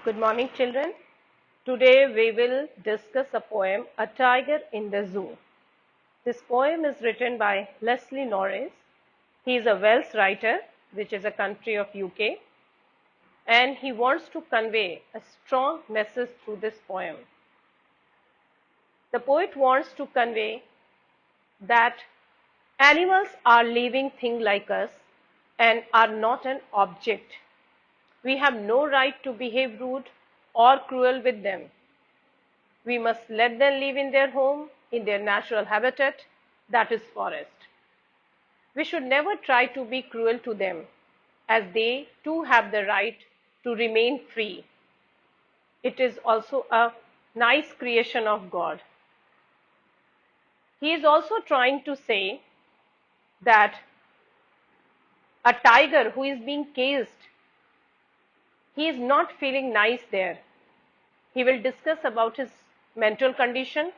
Good morning, children. Today we will discuss a poem, A Tiger in the Zoo. This poem is written by Leslie Norris. He is a Welsh writer, which is a country of UK, and he wants to convey a strong message through this poem. The poet wants to convey that animals are living things like us and are not an object. We have no right to behave rude or cruel with them. We must let them live in their home, in their natural habitat, that is forest. We should never try to be cruel to them, as they too have the right to remain free. It is also a nice creation of God. He is also trying to say that a tiger who is being caged, he is not feeling nice there. He will discuss about his mental condition.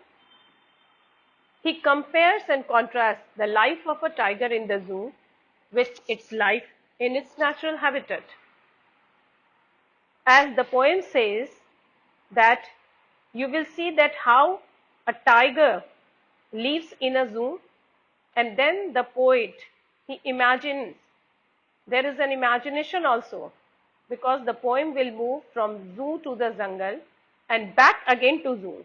He compares and contrasts the life of a tiger in the zoo with its life in its natural habitat. As the poem says, that you will see that how a tiger lives in a zoo, and then the poet, he imagines, there is an imagination also, because the poem will move from zoo to the jungle and back again to zoo.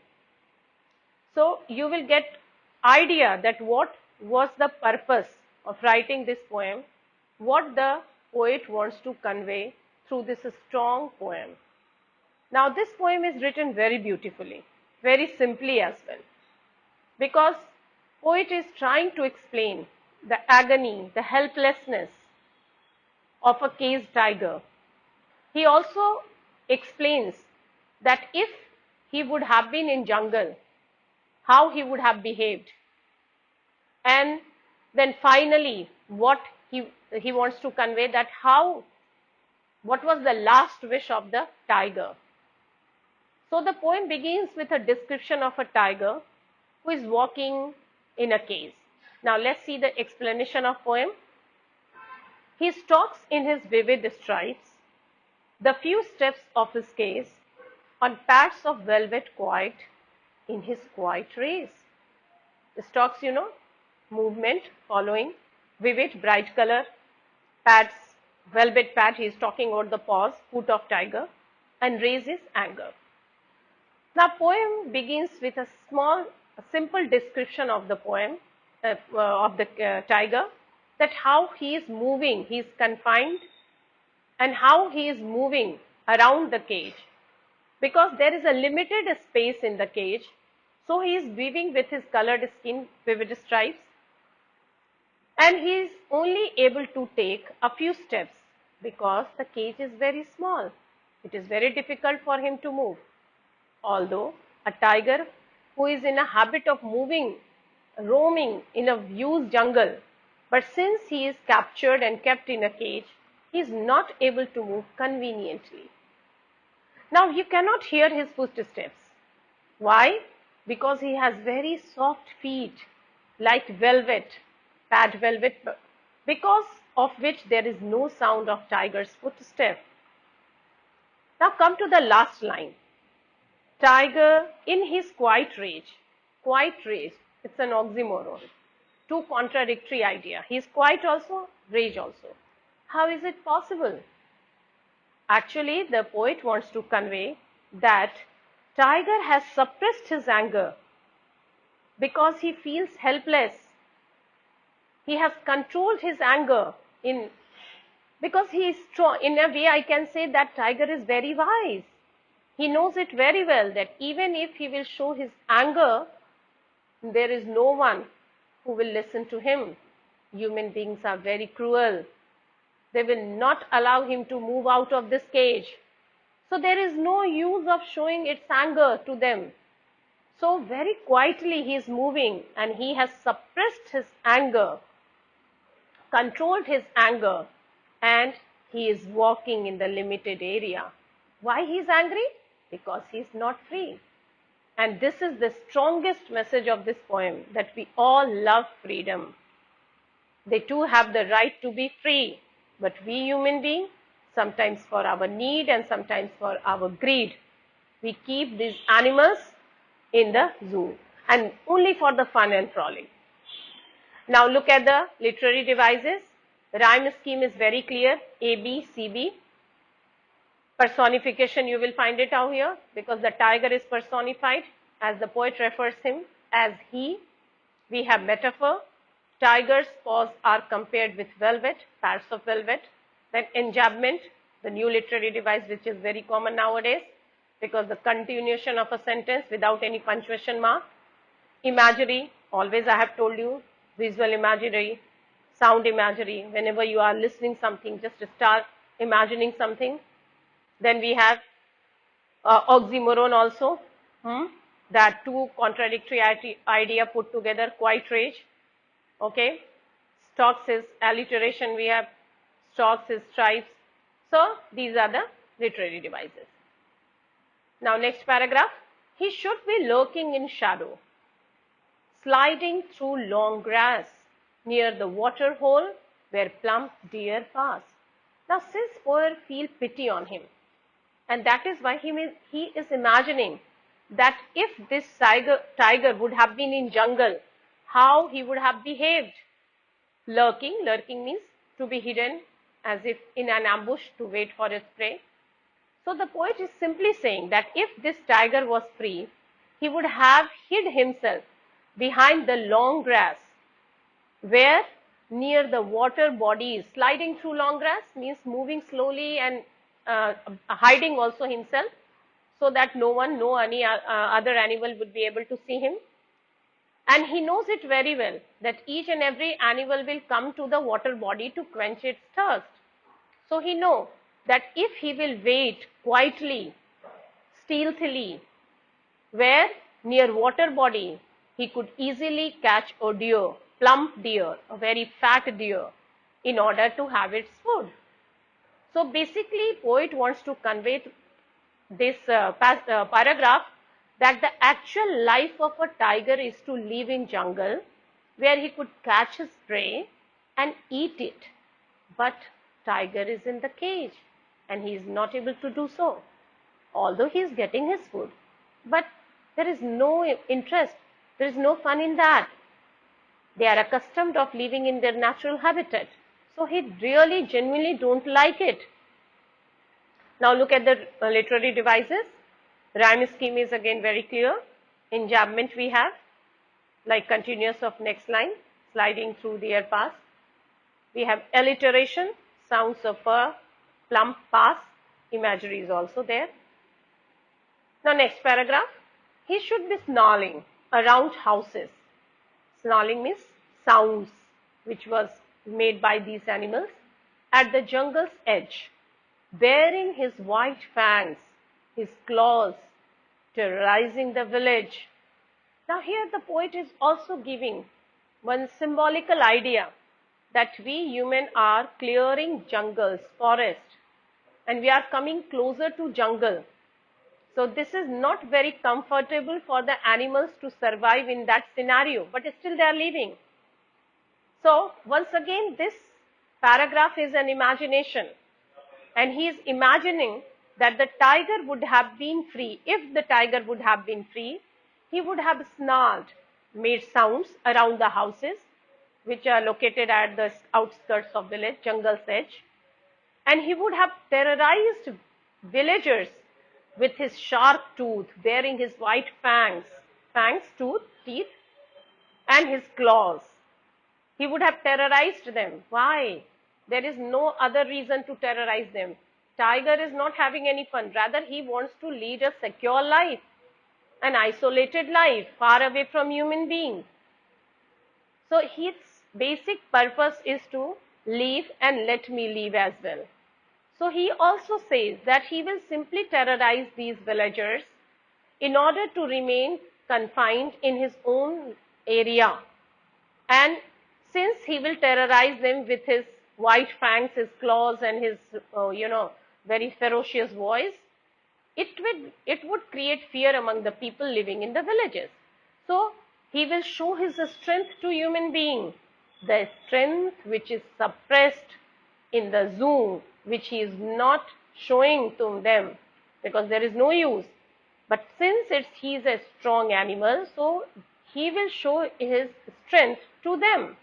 So you will get idea that what was the purpose of writing this poem, what the poet wants to convey through this strong poem. Now this poem is written very beautifully, very simply as well, because poet is trying to explain the agony, the helplessness of a caged tiger. He also explains that if he would have been in jungle, how he would have behaved. And then finally, what he wants to convey, that what was the last wish of the tiger. So the poem begins with a description of a tiger who is walking in a cage. Now let's see the explanation of poem. He stalks in his vivid stripes, the few steps of his cage, on pads of velvet quiet in his quiet race. Stalks, movement following, vivid, bright color, pads, velvet pad, he is talking about the paws, foot of tiger, and raises anger. Now, poem begins with a simple description of the poem, of the tiger, that how he is moving, he is confined, and how he is moving around the cage. Because there is a limited space in the cage, so he is weaving with his colored skin, vivid stripes, and he is only able to take a few steps because the cage is very small. It is very difficult for him to move. Although a tiger who is in a habit of moving, roaming in a huge jungle, but since he is captured and kept in a cage, he is not able to move conveniently. Now you cannot hear his footsteps. Why? Because he has very soft feet, like velvet, pad velvet, because of which there is no sound of tiger's footstep. Now come to the last line. Tiger in his quiet rage, it's an oxymoron, two contradictory idea. He is quiet also, rage also. How is it possible? Actually, the poet wants to convey that tiger has suppressed his anger because he feels helpless. He has controlled his anger because he is strong. In a way, I can say that tiger is very wise. He knows it very well that even if he will show his anger, there is no one who will listen to him. Human beings are very cruel. They will not allow him to move out of this cage. So there is no use of showing its anger to them. So very quietly he is moving, and he has suppressed his anger, controlled his anger, and he is walking in the limited area. Why he is angry? Because he is not free. And this is the strongest message of this poem, that we all love freedom. They too have the right to be free, but we human beings sometimes for our need and sometimes for our greed. We keep these animals in the zoo and only for the fun and frolic. Now look at the literary devices. The rhyme scheme is very clear, A, B, C, B. Personification, you will find it out here because the tiger is personified as the poet refers him as he. We have metaphor. Tiger's paws are compared with velvet, pairs of velvet. Then enjambment, the new literary device which is very common nowadays because the continuation of a sentence without any punctuation mark. Imagery, always I have told you, visual imagery, sound imagery. Whenever you are listening something, just start imagining something. Then we have oxymoron also, that two contradictory idea put together, quite rage. Okay, stocks is alliteration, we have stocks is stripes. So these are the literary devices. Now next paragraph, he should be lurking in shadow, sliding through long grass near the water hole where plump deer pass. Now since poet feel pity on him, and that is why he is imagining that if this tiger would have been in jungle, how he would have behaved. Lurking means to be hidden as if in an ambush to wait for its prey. So the poet is simply saying that if this tiger was free, he would have hid himself behind the long grass where near the water bodies. Sliding through long grass means moving slowly and hiding also himself so that no any other animal would be able to see him. And he knows it very well that each and every animal will come to the water body to quench its thirst. So he knows that if he will wait quietly, stealthily, where near water body, he could easily catch a deer, plump deer, a very fat deer, in order to have its food. So basically, poet wants to convey this paragraph that the actual life of a tiger is to live in jungle where he could catch his prey and eat it. But tiger is in the cage and he is not able to do so, although he is getting his food. But there is no interest, there is no fun in that. They are accustomed of living in their natural habitat. So he really genuinely don't like it. Now look at the literary devices. Rhyme scheme is again very clear. Enjambment we have, like continuous of next line, sliding through the air pass. We have alliteration, sounds of a plump pass, imagery is also there. Now next paragraph, he should be snarling around houses. Snarling means sounds which was made by these animals at the jungle's edge, baring his white fangs, his claws, terrorizing the village. Now here the poet is also giving one symbolical idea that we human are clearing jungles, forest, and we are coming closer to jungle. So this is not very comfortable for the animals to survive in that scenario, but still they are living. So once again, this paragraph is an imagination, and he is imagining that the tiger would have been free. If the tiger would have been free, he would have snarled, made sounds around the houses which are located at the outskirts of village, jungle's edge, and he would have terrorized villagers with his sharp tooth, bearing his white fangs, tooth, teeth, and his claws. He would have terrorized them. Why? There is no other reason to terrorize them. Tiger is not having any fun. Rather, he wants to lead a secure life, an isolated life, far away from human beings. So his basic purpose is to live and let me live as well. So he also says that he will simply terrorize these villagers in order to remain confined in his own area. And since he will terrorize them with his white fangs, his claws, and his, very ferocious voice, it would create fear among the people living in the villages. So he will show his strength to human being, the strength which is suppressed in the zoo, which he is not showing to them because there is no use. But since he is a strong animal, so he will show his strength to them.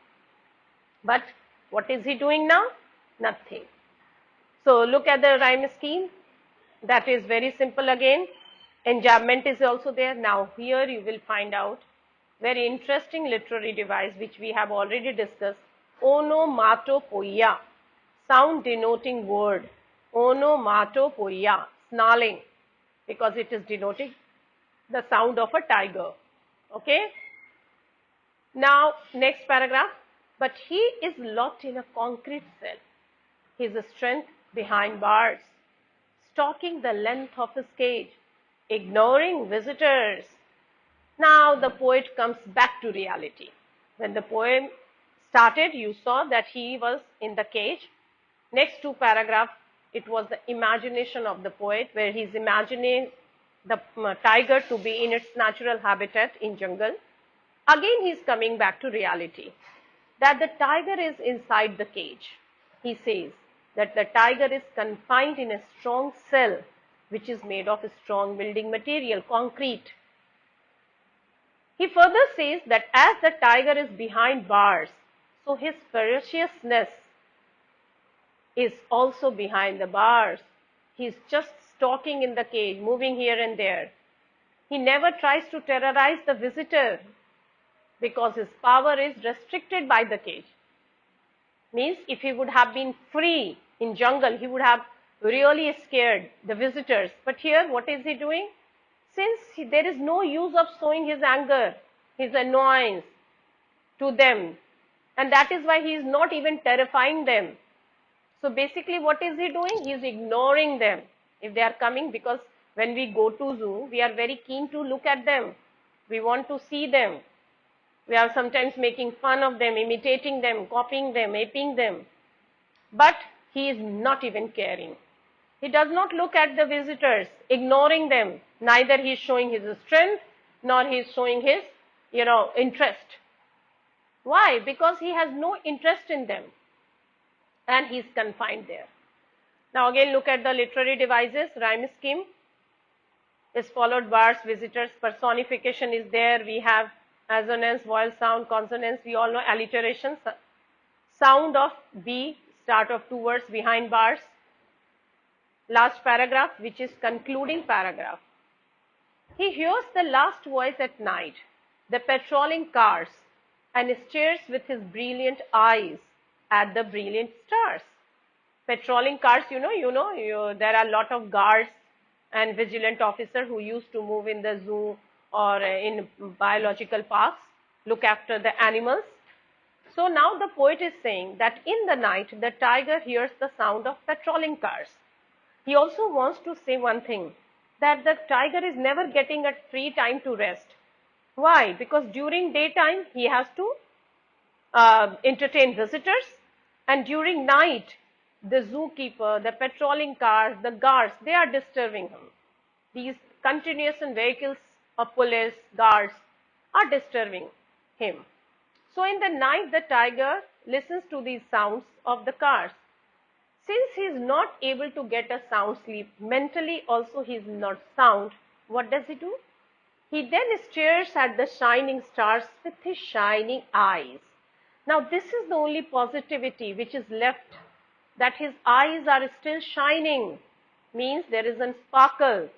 But what is he doing now? Nothing. So look at the rhyme scheme. That is very simple again. Enjambment is also there. Now here you will find out very interesting literary device which we have already discussed. Onomatopoeia, sound denoting word. Onomatopoeia, snarling, because it is denoting the sound of a tiger. Okay. Now next paragraph. But he is locked in a concrete cell. His strength behind bars, stalking the length of his cage, ignoring visitors. Now the poet comes back to reality. When the poem started, you saw that he was in the cage. Next two paragraphs, it was the imagination of the poet, where he is imagining the tiger to be in its natural habitat in jungle. Again, he is coming back to reality, that the tiger is inside the cage. He says that the tiger is confined in a strong cell, which is made of a strong building material, concrete. He further says that as the tiger is behind bars, so his ferociousness is also behind the bars. He is just stalking in the cage, moving here and there. He never tries to terrorize the visitor because his power is restricted by the cage. Means if he would have been free in jungle, he would have really scared the visitors. But here, what is he doing? Since there is no use of showing his anger, his annoyance to them, and that is why he is not even terrifying them. So basically, what is he doing? He is ignoring them if they are coming, because when we go to zoo, we are very keen to look at them. We want to see them. We are sometimes making fun of them, imitating them, copying them, aping them. But he is not even caring. He does not look at the visitors, ignoring them. Neither he is showing his strength, nor he is showing his, interest. Why? Because he has no interest in them. And he is confined there. Now again, look at the literary devices. Rhyme scheme is followed bars, visitors, personification is there. We have assonance, vowel sound, consonance. We all know alliteration. Sound of B, start of two words behind bars. Last paragraph, which is concluding paragraph. He hears the last voice at night, the patrolling cars, and stares with his brilliant eyes at the brilliant stars. Patrolling cars, there are a lot of guards and vigilant officers who used to move in the zoo or in biological parks, look after the animals. So now the poet is saying that in the night, the tiger hears the sound of patrolling cars. He also wants to say one thing, that the tiger is never getting a free time to rest. Why? Because during daytime, he has to entertain visitors, and during night, the zookeeper, the patrolling cars, the guards, they are disturbing him. These continuous vehicles of police, guards are disturbing him. So in the night, the tiger listens to these sounds of the cars. Since he is not able to get a sound sleep, mentally also he is not sound, what does he do? He then stares at the shining stars with his shining eyes. Now this is the only positivity which is left, that his eyes are still shining, means there is a sparkle,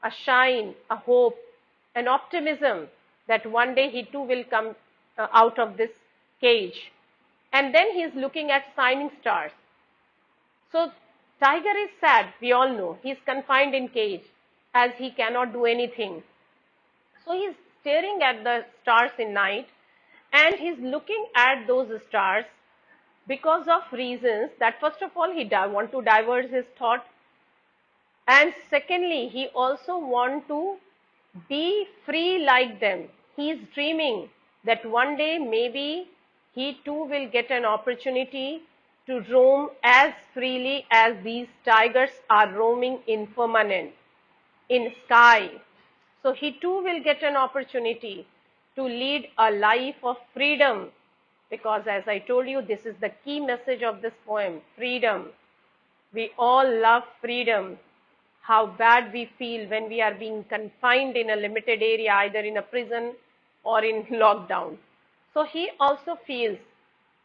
a shine, a hope, an optimism that one day he too will come out of this cage. And then he is looking at shining stars. So tiger is sad, we all know. He is confined in cage as he cannot do anything. So he is staring at the stars in night, and he is looking at those stars because of reasons that first of all he want to divert his thought, and secondly he also want to be free like them. He is dreaming that one day maybe he too will get an opportunity to roam as freely as these tigers are roaming in firmament, in sky. So he too will get an opportunity to lead a life of freedom, because as I told you, this is the key message of this poem, freedom. We all love freedom. How bad we feel when we are being confined in a limited area, either in a prison or in lockdown. So he also feels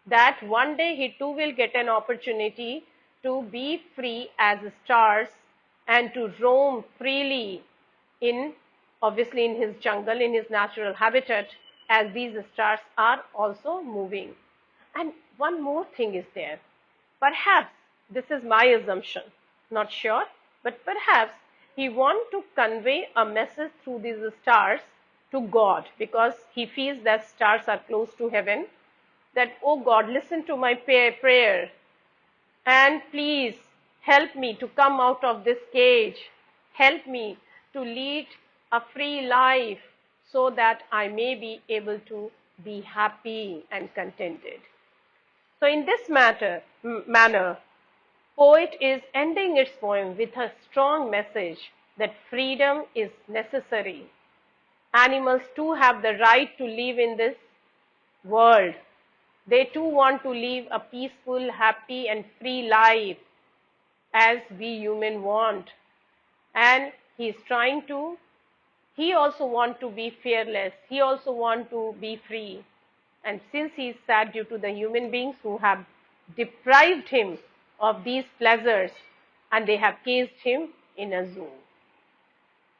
that one day he too will get an opportunity to be free as stars and to roam freely in, obviously in his jungle, in his natural habitat, as these stars are also moving. And one more thing is there. Perhaps, this is my assumption, not sure, but perhaps he wants to convey a message through these stars to God, because he feels that stars are close to heaven, that, oh God, listen to my prayer and please help me to come out of this cage. Help me to lead a free life so that I may be able to be happy and contented. So in this manner, poet is ending its poem with a strong message that freedom is necessary. Animals too have the right to live in this world. They too want to live a peaceful, happy and free life as we human want. And he is trying to, he also want to be fearless. He also want to be free. And since he is sad due to the human beings who have deprived him of these pleasures and they have caged him in a zoo.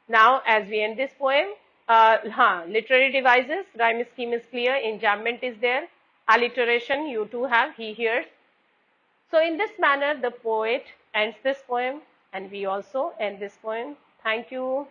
Now, as we end this poem, literary devices, rhyme scheme is clear, enjambment is there, alliteration you too have, he hears. So in this manner, the poet ends this poem and we also end this poem. Thank you.